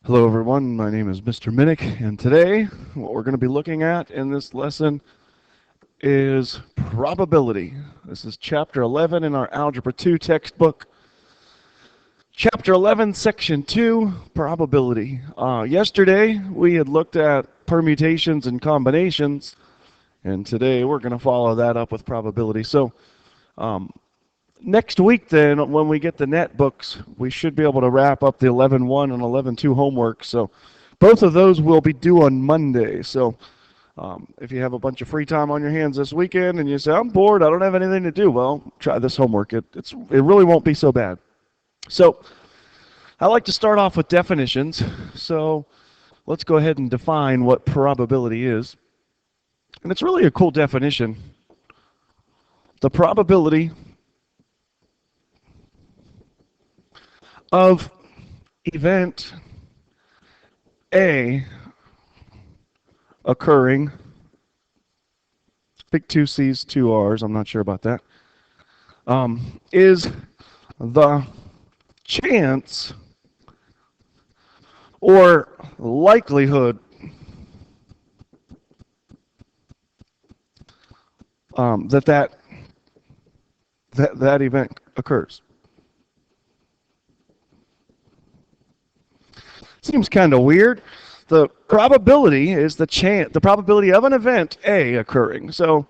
Hello everyone, my name is Mr. Minnick, and today what we're going to be looking at in this lesson is probability. This is chapter 11 in our Algebra 2 textbook. Chapter 11, section 2, probability. Yesterday we had looked at permutations and combinations, and today we're going to follow that up with probability. So next week then, when we get the net books, we should be able to wrap up the 11.1 and 11.2 homework. So both of those will be due on Monday. So if you have a bunch of free time on your hands this weekend and you say, I'm bored, I don't have anything to do, well, try this homework. It really won't be so bad. So I like to start off with definitions. So let's go ahead and define what probability is. And it's really a cool definition. The probability of event A occurring, I think two C's, two R's, I'm not sure about that, is the chance or likelihood that event occurs. Seems kind of weird. The probability is the probability of an event A occurring. So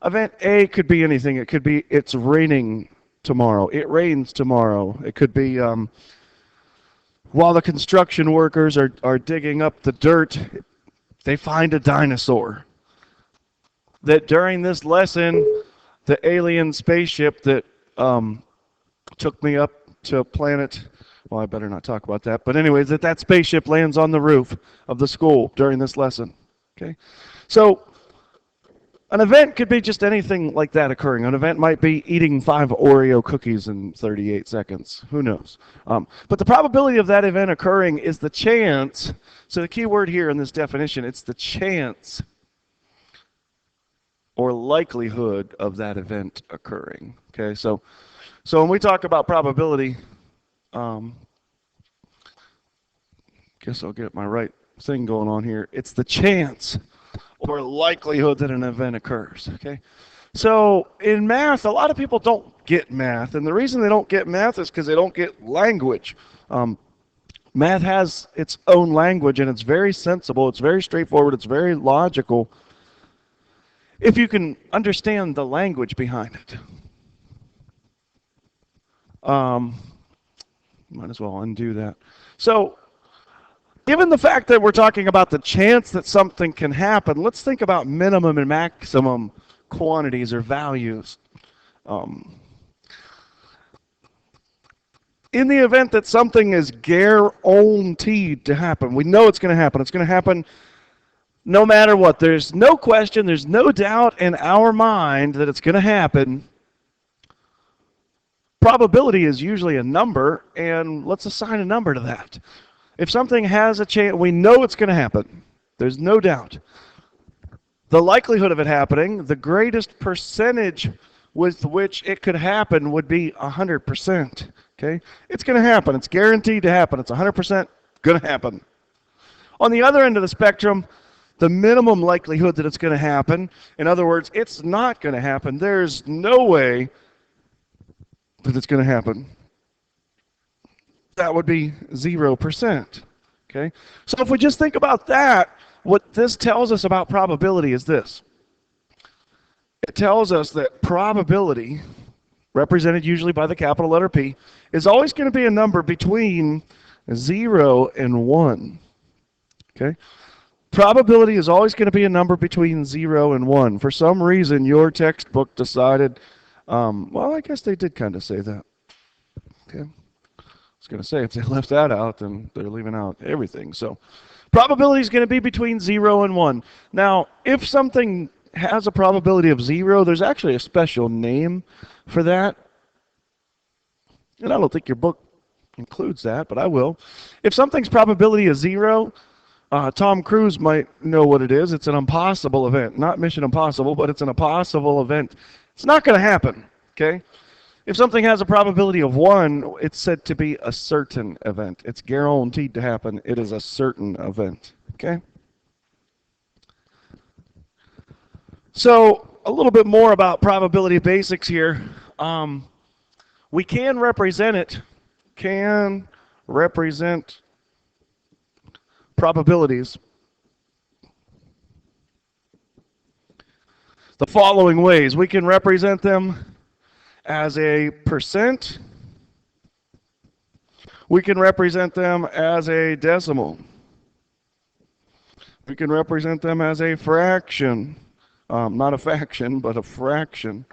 event A could be anything. It could be it's raining tomorrow. It rains tomorrow. It could be while the construction workers are digging up the dirt, they find a dinosaur. That during this lesson, the alien spaceship that took me up to a planet, well, I better not talk about that. But anyways, that spaceship lands on the roof of the school during this lesson. Okay, so an event could be just anything like that occurring. An event might be eating 5 Oreo cookies in 38 seconds. Who knows? But the probability of that event occurring is the chance. So the key word here in this definition, it's the chance or likelihood of that event occurring. Okay, so when we talk about probability, guess I'll get my right thing going on here. It's the chance or likelihood that an event occurs. Okay, so in math, a lot of people don't get math, and the reason they don't get math is because they don't get language. Math has its own language, and it's very sensible. It's very straightforward. It's very logical if you can understand the language behind it. Might as well undo that. So, given the fact that we're talking about the chance that something can happen, let's think about minimum and maximum quantities or values. In the event that something is guaranteed to happen, we know it's going to happen. It's going to happen no matter what. There's no question, there's no doubt in our mind that it's going to happen. Probability is usually a number, and let's assign a number to that. If something has a chance, we know it's going to happen. There's no doubt. The likelihood of it happening, the greatest percentage with which it could happen would be 100%. Okay? It's going to happen. It's guaranteed to happen. It's 100% going to happen. On the other end of the spectrum, the minimum likelihood that it's going to happen, in other words, it's not going to happen. There's no way that it's going to happen. That would be 0%. Okay? So if we just think about that, what this tells us about probability is this. It tells us that probability, represented usually by the capital letter P, is always going to be a number between 0 and 1. Okay? Probability is always going to be a number between 0 and 1. For some reason, your textbook decided, well, I guess they did kind of say that. Okay. I was going to say, if they left that out, then they're leaving out everything. So probability is going to be between 0 and 1. Now, if something has a probability of 0, there's actually a special name for that. And I don't think your book includes that, but I will. If something's probability is 0, Tom Cruise might know what it is. It's an impossible event. Not Mission Impossible, but it's an impossible event. It's not going to happen, okay? If something has a probability of 1, it's said to be a certain event. It's guaranteed to happen. It is a certain event. Okay? So a little bit more about probability basics here. We can represent probabilities the following ways. We can represent them as a percent. We can represent them as a decimal. We can represent them as a fraction. Not a faction, but a fraction.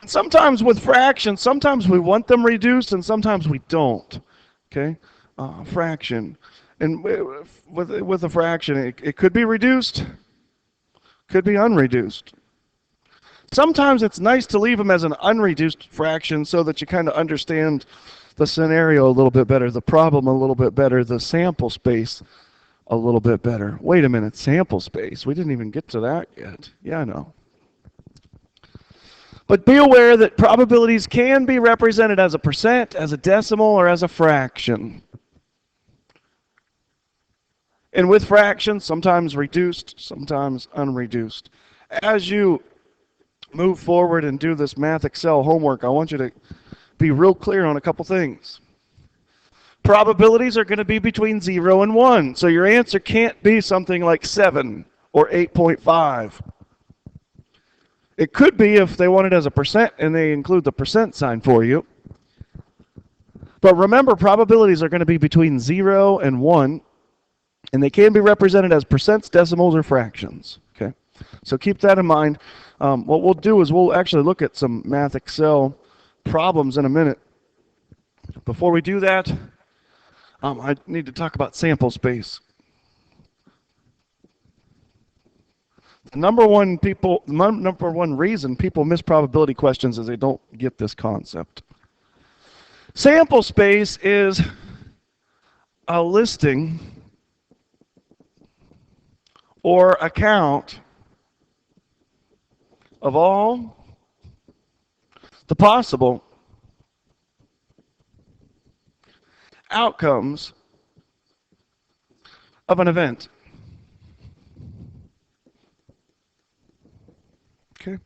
And sometimes with fractions, sometimes we want them reduced and sometimes we don't. Okay? Fraction. And with a fraction, it could be reduced, could be unreduced. Sometimes it's nice to leave them as an unreduced fraction so that you kind of understand the scenario a little bit better, the problem a little bit better, the sample space a little bit better. Wait a minute, sample space. We didn't even get to that yet. Yeah, I know. But be aware that probabilities can be represented as a percent, as a decimal, or as a fraction. And with fractions, sometimes reduced, sometimes unreduced. As you move forward and do this Math Excel homework, I want you to be real clear on a couple things. Probabilities are going to be between 0 and 1. So your answer can't be something like 7 or 8.5. It could be if they want it as a percent and they include the percent sign for you. But remember, probabilities are going to be between 0 and 1. And they can be represented as percents, decimals, or fractions. Okay, so keep that in mind. What we'll do is we'll actually look at some Math Excel problems in a minute. Before we do that, I need to talk about sample space. The number one reason people miss probability questions is they don't get this concept. Sample space is a listing or a count of all the possible outcomes of an event. Okay.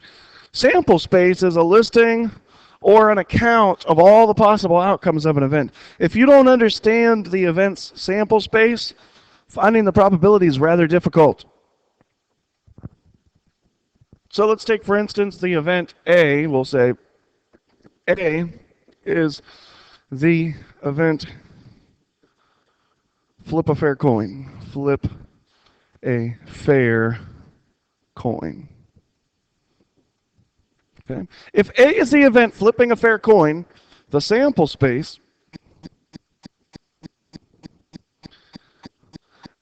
Sample space is a listing or an account of all the possible outcomes of an event. If you don't understand the event's sample space, finding the probability is rather difficult. So let's take, for instance, the event A. We'll say A is the event flip a fair coin. Flip a fair coin. Okay. If A is the event flipping a fair coin, the sample space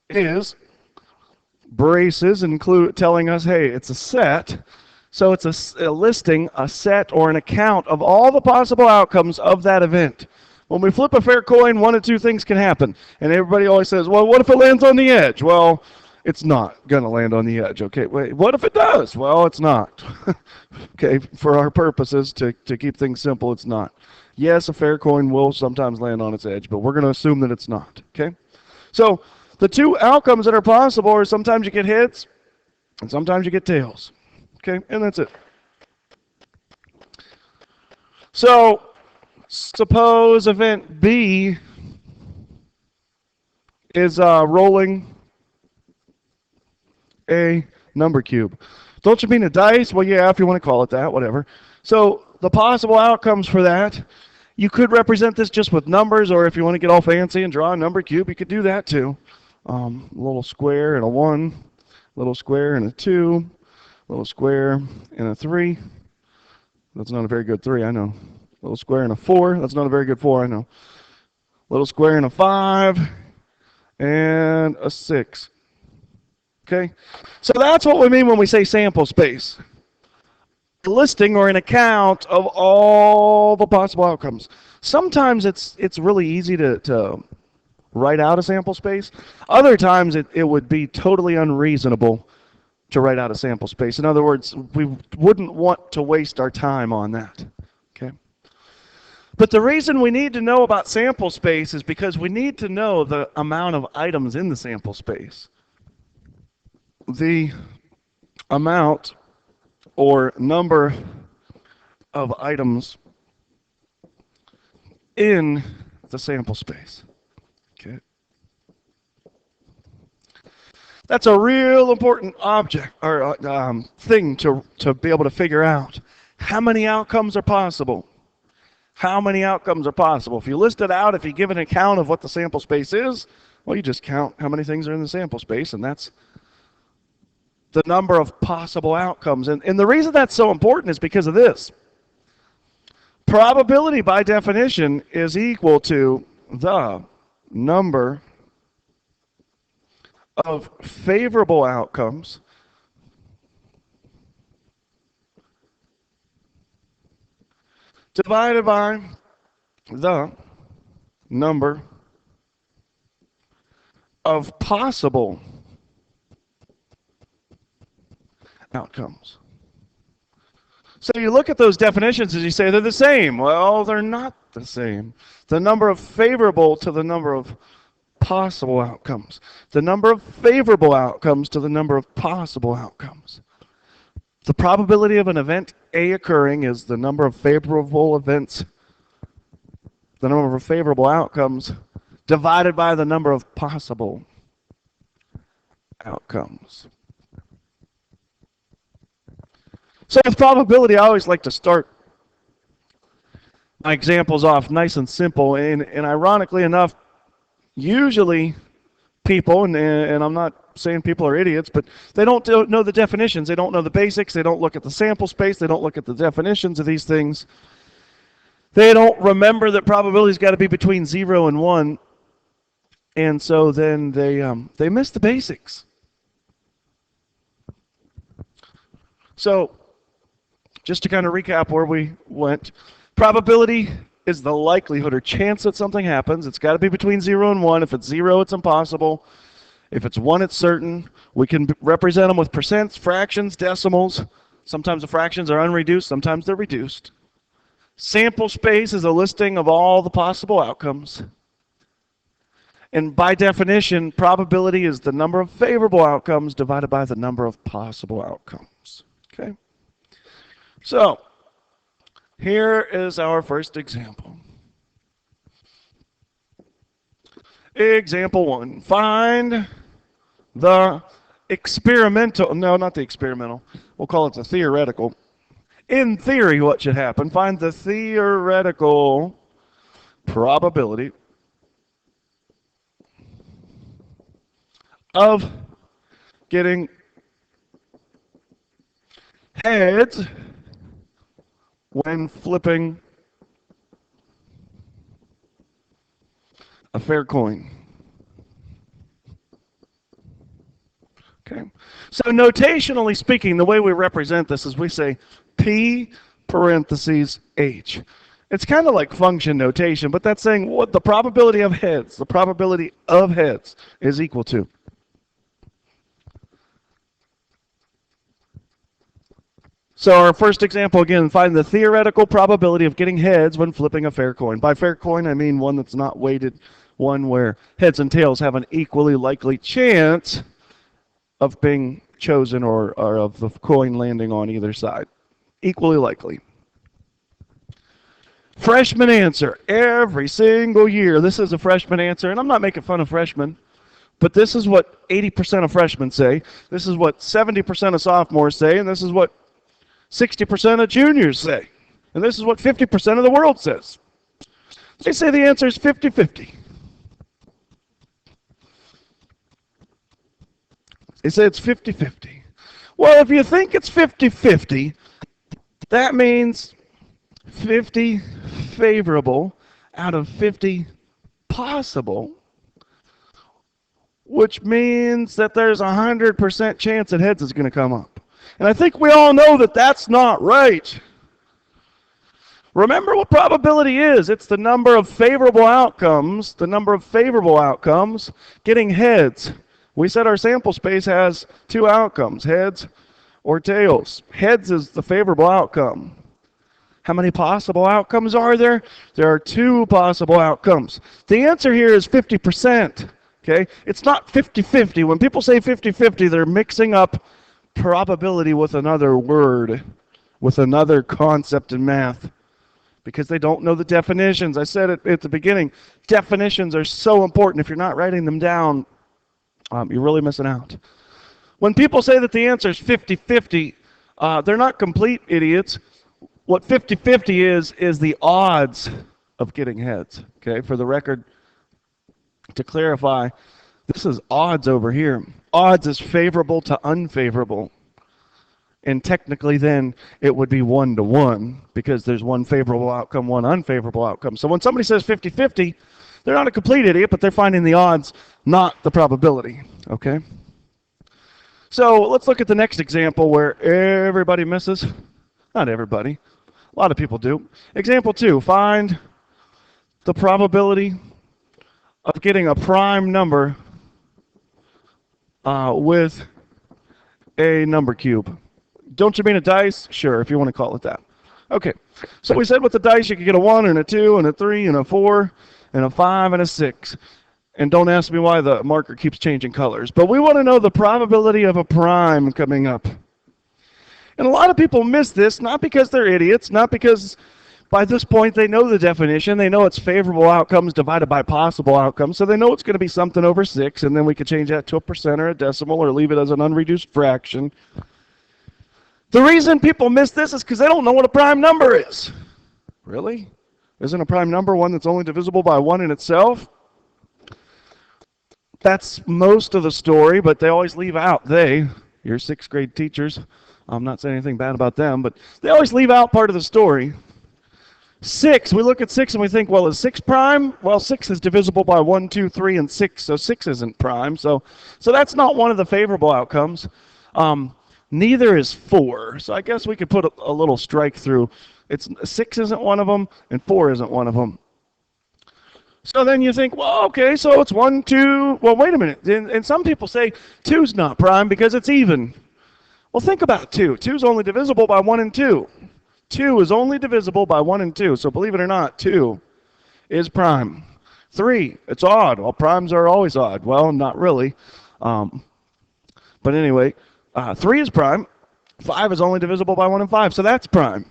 is braces include telling us, hey, it's a set. So it's a listing, a set, or an account of all the possible outcomes of that event. When we flip a fair coin, one of two things can happen. And everybody always says, well, what if it lands on the edge? Well, it's not going to land on the edge. Okay, wait, what if it does? Well, it's not. Okay, for our purposes, to keep things simple, it's not. Yes, a fair coin will sometimes land on its edge, but we're going to assume that it's not. Okay, so the two outcomes that are possible are sometimes you get heads and sometimes you get tails. Okay, and that's it. So suppose event B is rolling a number cube. Don't you mean a dice? Well, yeah, if you want to call it that, whatever. So the possible outcomes for that, you could represent this just with numbers, or if you want to get all fancy and draw a number cube, you could do that too. A little square and a 1, little square and a 2, little square and a 3. That's not a very good 3, I know. Little square and a 4. That's not a very good 4, I know. Little square and a 5 and a 6. Okay, so that's what we mean when we say sample space. A listing or an account of all the possible outcomes. Sometimes it's really easy to write out a sample space. Other times it would be totally unreasonable to write out a sample space. In other words, we wouldn't want to waste our time on that. Okay. But the reason we need to know about sample space is because we need to know the amount of items in the sample space. The amount or number of items in the sample space. Okay. That's a real important object or thing to be able to figure out. How many outcomes are possible? How many outcomes are possible? If you list it out, if you give an account of what the sample space is, well, you just count how many things are in the sample space, and that's the number of possible outcomes. And the reason that's so important is because of this. Probability, by definition, is equal to the number of favorable outcomes divided by the number of possible outcomes. So you look at those definitions and you say they're the same. Well, they're not the same. The number of favorable to the number of possible outcomes. The number of favorable outcomes to the number of possible outcomes. The probability of an event A occurring is the number of favorable events, the number of favorable outcomes, divided by the number of possible outcomes. So with probability, I always like to start my examples off nice and simple. And ironically enough, usually people, and I'm not saying people are idiots, but they don't know the definitions. They don't know the basics. They don't look at the sample space. They don't look at the definitions of these things. They don't remember that probability's got to be between 0 and 1. And so then they miss the basics. So just to kind of recap where we went, probability is the likelihood or chance that something happens. It's got to be between 0 and 1. If it's 0, it's impossible. If it's 1, it's certain. We can represent them with percents, fractions, decimals. Sometimes the fractions are unreduced, sometimes they're reduced. Sample space is a listing of all the possible outcomes. And by definition, probability is the number of favorable outcomes divided by the number of possible outcomes. Okay? So, here is our first example. Example 1. Find the experimental, no, not the experimental. We'll call it the theoretical. In theory, what should happen? Find the theoretical probability of getting heads when flipping a fair coin. Okay. So notationally speaking, the way we represent this is we say P parentheses H. It's kind of like function notation, but that's saying what the probability of heads is equal to. So our first example, again, find the theoretical probability of getting heads when flipping a fair coin. By fair coin, I mean one that's not weighted, one where heads and tails have an equally likely chance of being chosen or of the coin landing on either side. Equally likely. Freshman answer, every single year. This is a freshman answer, and I'm not making fun of freshmen, but this is what 80% of freshmen say. This is what 70% of sophomores say, and this is what 60% of juniors say. And this is what 50% of the world says. They say the answer is 50-50. They say it's 50-50. Well, if you think it's 50-50, that means 50 favorable out of 50 possible, which means that there's a 100% chance that heads is going to come up. And I think we all know that that's not right. Remember what probability is. It's the number of favorable outcomes, getting heads. We said our sample space has 2 outcomes, heads or tails. Heads is the favorable outcome. How many possible outcomes are there? There are two possible outcomes. The answer here is 50%. Okay? It's not 50-50. When people say 50-50, they're mixing up probability with another word, with another concept in math, because they don't know the definitions. I said it at the beginning. Definitions are so important. If you're not writing them down, you're really missing out. When people say that the answer is 50-50, they're not complete idiots. What 50-50 is the odds of getting heads. Okay, for the record, to clarify, this is odds over here. Odds is favorable to unfavorable. And technically then it would be 1-to-1 because there's one favorable outcome, one unfavorable outcome. So when somebody says 50-50, they're not a complete idiot, but they're finding the odds, not the probability. Okay? So let's look at the next example where everybody misses. Not everybody. A lot of people do. Example 2, find the probability of getting a prime number with a number cube. Don't you mean a dice? Sure, if you want to call it that. Okay, so we said with the dice you could get a 1 and a 2 and a 3 and a 4 and a 5 and a 6. And don't ask me why the marker keeps changing colors. But we want to know the probability of a prime coming up. And a lot of people miss this, not because they're idiots, not because by this point they know the definition. They know it's favorable outcomes divided by possible outcomes. So they know it's going to be something over 6, and then we could change that to a percent or a decimal or leave it as an unreduced fraction. The reason people miss this is because they don't know what a prime number is. Really? Isn't a prime number one that's only divisible by 1 in itself? That's most of the story, but they always leave out, your 6th grade teachers, I'm not saying anything bad about them, but they always leave out part of the story. 6, we look at 6 and we think, well, is 6 prime? Well, 6 is divisible by 1, 2, 3, and 6, so 6 isn't prime. So that's not one of the favorable outcomes. Neither is 4. So I guess we could put a little strike through. 6 isn't one of them, and 4 isn't one of them. So then you think, well, okay, so it's 1, 2. Well, wait a minute. And some people say 2's not prime because it's even. Well, think about 2. 2 is only divisible by 1 and 2. 2 is only divisible by 1 and 2. So believe it or not, 2 is prime. 3, it's odd. Well, primes are always odd. Well, not really. But anyway, 3 is prime. 5 is only divisible by 1 and 5. So that's prime.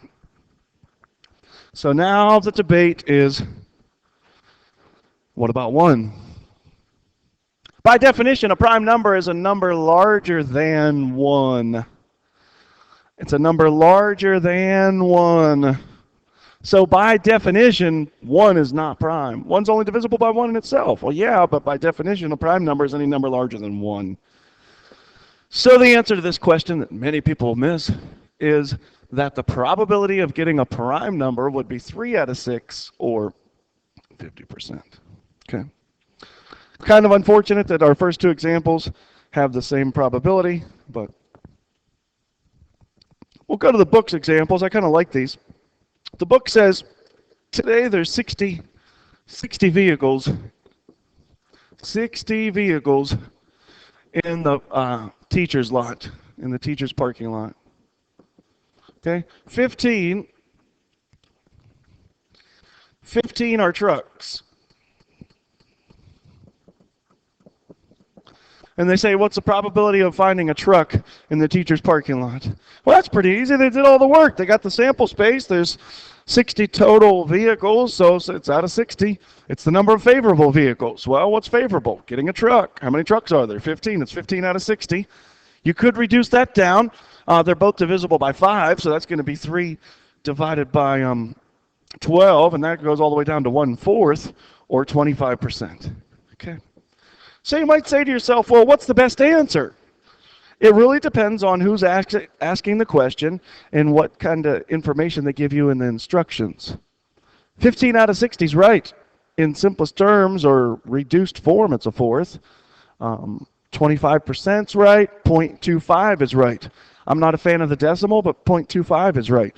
So now the debate is, what about 1? By definition, a prime number is a number larger than 1. It's a number larger than 1. So by definition, 1 is not prime. 1's only divisible by 1 in itself. Well, yeah, but by definition, a prime number is any number larger than 1. So the answer to this question that many people miss is that the probability of getting a prime number would be 3 out of 6 or 50%. Okay. Kind of unfortunate that our first two examples have the same probability, but we'll go to the book's examples. I kind of like these. The book says today there's 60 vehicles, 60 vehicles in the teacher's lot, in the teacher's parking lot. Okay, 15 are trucks. And they say, what's the probability of finding a truck in the teacher's parking lot? Well, that's pretty easy. They did all the work. They got the sample space. There's 60 total vehicles, so it's out of 60. It's the number of favorable vehicles. Well, what's favorable? Getting a truck. How many trucks are there? 15. It's 15 out of 60. You could reduce that down. They're both divisible by 5, so that's going to be 3 divided by 12, and that goes all the way down to 1/4, or 25%. Okay. So you might say to yourself, well, what's the best answer? It really depends on who's asking the question and what kind of information they give you in the instructions. 15 out of 60 is right. In simplest terms or reduced form, it's a 4th. 25% is right. 0.25 is right. I'm not a fan of the decimal, but 0.25 is right.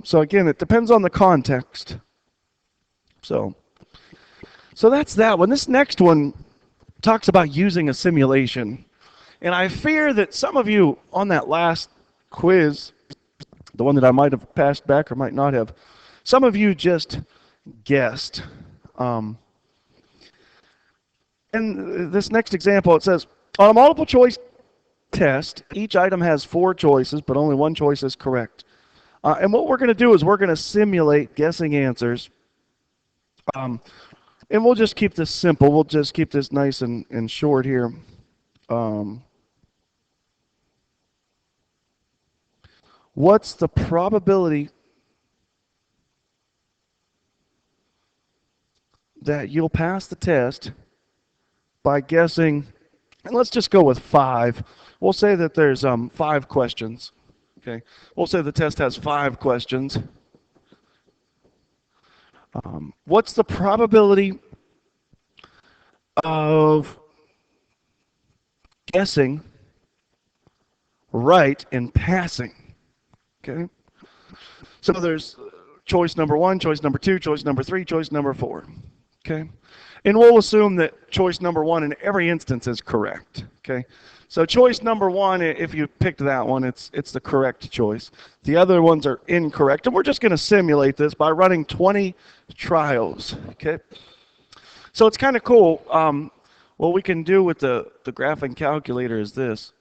So again, it depends on the context. So that's that one. This next one talks about using a simulation. And I fear that some of you on that last quiz the one that I might have passed back or might not have. Some of you just guessed. In this next example, it says, on a multiple choice test, each item has 4 choices, but only one choice is correct. And what we're going to do is we're going to simulate guessing answers. And we'll just keep this simple. We'll just keep this nice and short here. What's the probability that you'll pass the test by guessing, and let's just go with 5. We'll say that there's 5 questions. Okay, we'll say the test has 5 questions. What's the probability of guessing right and passing? Okay, so there's choice number 1, choice number 2, choice number 3, choice number 4. Okay, and we'll assume that choice number 1 in every instance is correct. Okay, so choice number 1, if you picked that one, it's the correct choice. The other ones are incorrect, and we're just going to simulate this by running 20 trials. Okay, so it's kind of cool. What we can do with the graphing calculator is this.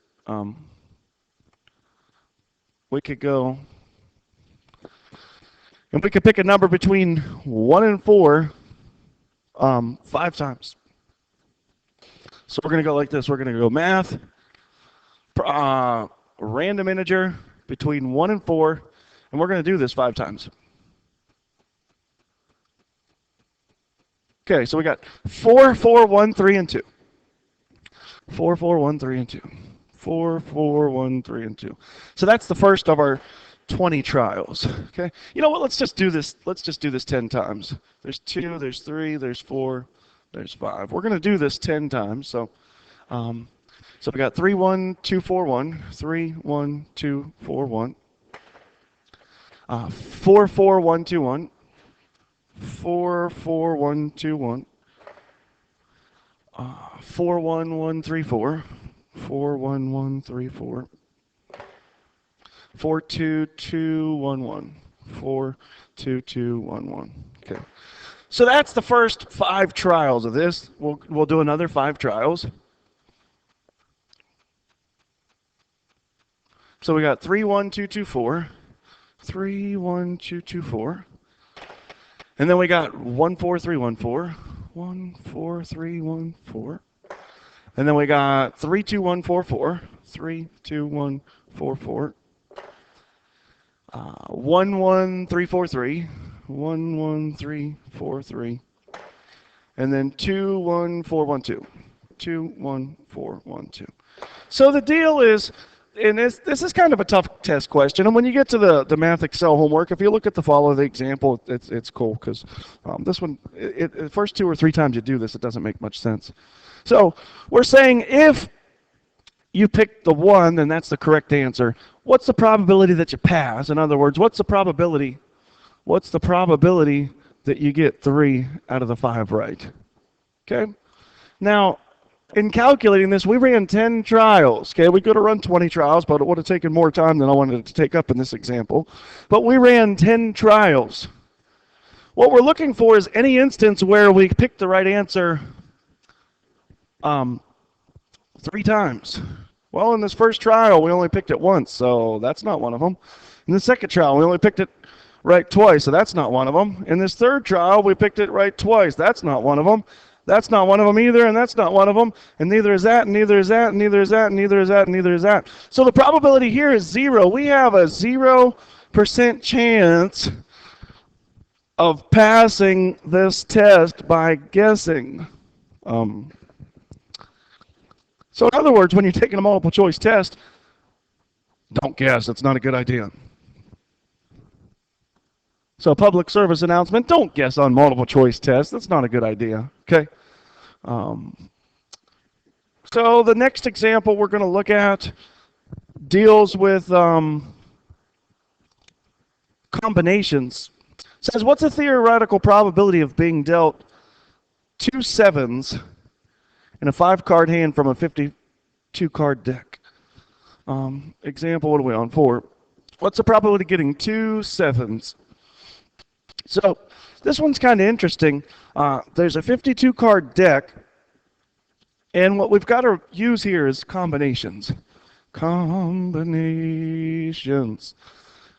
We could go, and we could pick a number between 1 and 4 5 times. So we're going to go like this. We're going to go math, random integer between 1 and 4, and we're going to do this 5 times. Okay, so we got 4, 4, 1, 3, and 2. 4, 4, 1, 3, and 2. 4, 4, 1, 3, and 2. So that's the first of our 20 trials. Okay, you know what? Let's just do this. Let's just do this 10 times. There's 2, there's 3, there's 4, there's 5. We're going to do this 10 times. So we got 3, 1, 2, 4, 1, 3, 1, 2, 4, 1, 4, 4, 1, 2, 1, 4, 4, 1, 2, 1, 4, 1, 1, 3, 4, 4, 1, 1, 3, 4, 4, 2, 2, 1, 1, 4, 2, 2, 1, 1. Okay. So that's the first 5 trials of this. We'll do another 5 trials. So we got 3, 1, 2, 2, 4, 3, 1, 2, 2, 4, and then we got 1, 4, 3, 1, 4, 1, 4, 3, 1, 4, and then we got 3, 2, 1, 4, 4, 3, 2, 1, 4, 4, 1, 1, 3, 4, 3, 1, 1, 3, 4, 3, and then 2, 1, 4, 1, 2, 2, 1, 4, 1, 2. So the deal is, and this is kind of a tough test question, and when you get to the Math Excel homework, if you look at the follow the example, it's cool, because this one, the first 2 or 3 times you do this, it doesn't make much sense. So we're saying if you pick the 1, then that's the correct answer. What's the probability that you pass? In other words, what's the probability that you get 3 out of the 5 right? Okay? Now, in calculating this, we ran 10 trials. Okay, we could have run 20 trials, but it would have taken more time than I wanted it to take up in this example. But we ran 10 trials. What we're looking for is any instance where we picked the right answer 3 times. Well, in this first trial, we only picked it once, so that's not one of them. In the second trial, we only picked it right twice, so that's not one of them. In this third trial, we picked it right twice. That's not one of them. That's not one of them either, and that's not one of them, and neither is that, and neither is that, and neither is that, and neither is that, and neither is that. So the probability here is 0. We have a 0% chance of passing this test by guessing. So in other words, when you're taking a multiple choice test, don't guess. It's not a good idea. So public service announcement, don't guess on multiple choice tests. That's not a good idea. Okay. So the next example we're going to look at deals with combinations. It says, what's the theoretical probability of being dealt 2 sevens in a 5-card hand from a 52-card deck? Example, what are we on? 4. What's the probability of getting 2 sevens? So this one's kind of interesting. There's a 52 card deck, and what we've got to use here is combinations. Combinations.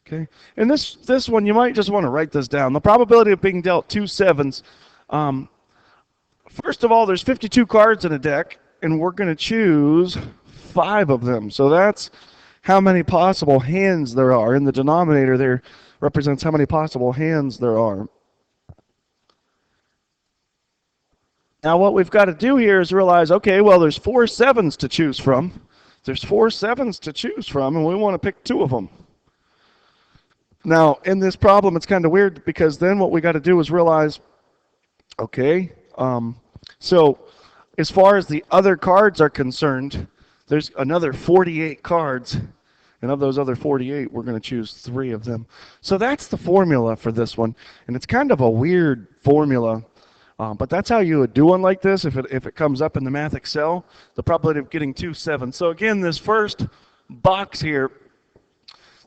Okay, and this one, you might just want to write this down. The probability of being dealt 2 sevens. First of all, there's 52 cards in a deck, and we're going to choose 5 of them. So that's how many possible hands there are. In the denominator there represents how many possible hands there are. Now what we've got to do here is realize, okay, well, there's 4 sevens to choose from. There's 4 sevens to choose from, and we want to pick 2 of them. Now, in this problem, it's kind of weird because then what we got to do is realize, okay, so as far as the other cards are concerned, there's another 48 cards, and of those other 48, we're going to choose 3 of them. So that's the formula for this one, and it's kind of a weird formula, but that's how you would do one like this if it comes up in the Math Excel, the probability of getting 2 sevens. So again, this first box here,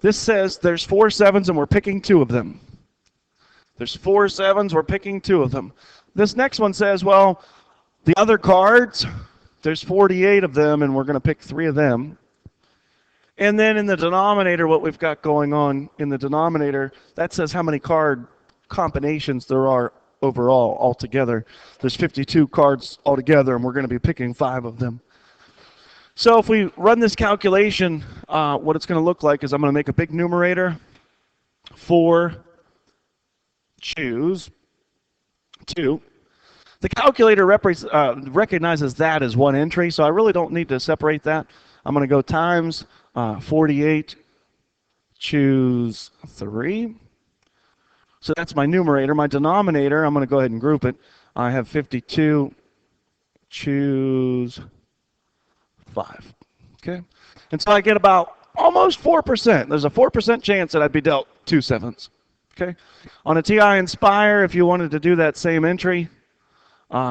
this says there's 4 sevens and we're picking 2 of them. There's 4 sevens, we're picking 2 of them. This next one says, well, the other cards, there's 48 of them and we're going to pick 3 of them. And then in the denominator, what we've got going on in the denominator, that says how many card combinations there are overall altogether. There's 52 cards altogether and we're going to be picking 5 of them. So if we run this calculation, what it's going to look like is I'm going to make a big numerator for choose 2. The calculator recognizes that as one entry, so I really don't need to separate that. I'm going to go times 48, choose 3. So that's my numerator. My denominator, I'm going to go ahead and group it. I have 52, choose 5. Okay? And so I get about almost 4%. There's a 4% chance that I'd be dealt 2 sevens. Okay? On a TI Inspire, if you wanted to do that same entry,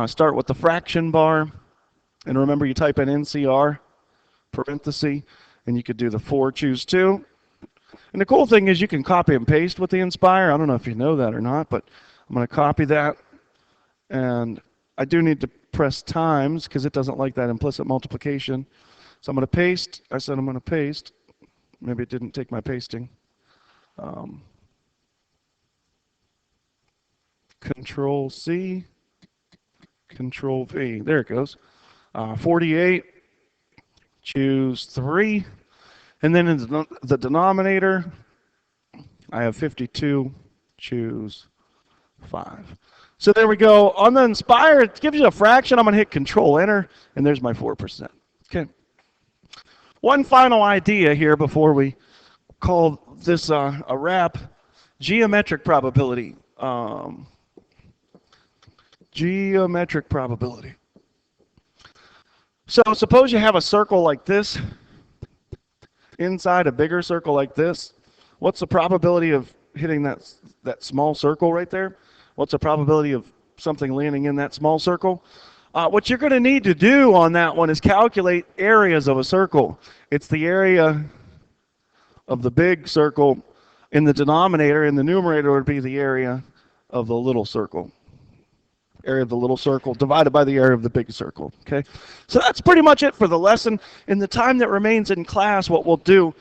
start with the fraction bar. And remember, you type in NCR, parenthesis, and you could do the 4, choose 2. And the cool thing is you can copy and paste with the Inspire. I don't know if you know that or not, but I'm going to copy that. And I do need to press times because it doesn't like that implicit multiplication. So I'm going to paste. I said I'm going to paste. Maybe it didn't take my pasting. Control C, Control V. There it goes. 48, choose 3. And then in the denominator, I have 52, choose 5. So there we go. On the Inspire, it gives you a fraction. I'm going to hit Control Enter, and there's my 4%. Okay. One final idea here before we call this a wrap. Geometric probability. Geometric probability. So suppose you have a circle like this inside a bigger circle like this. What's the probability of hitting that small circle right there? What's the probability of something landing in that small circle? What you're going to need to do on that one is calculate areas of a circle. It's the area of the big circle in the denominator, and the numerator would be the area of the little circle. Area of the little circle divided by the area of the big circle. Okay, so that's pretty much it for the lesson. In the time that remains in class, what we'll do,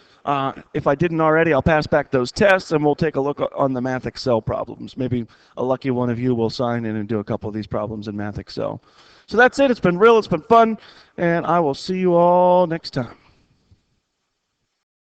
if I didn't already, I'll pass back those tests and we'll take a look on the Math Excel problems. Maybe a lucky one of you will sign in and do a couple of these problems in Math Excel. So that's it. It's been real. It's been fun. And I will see you all next time.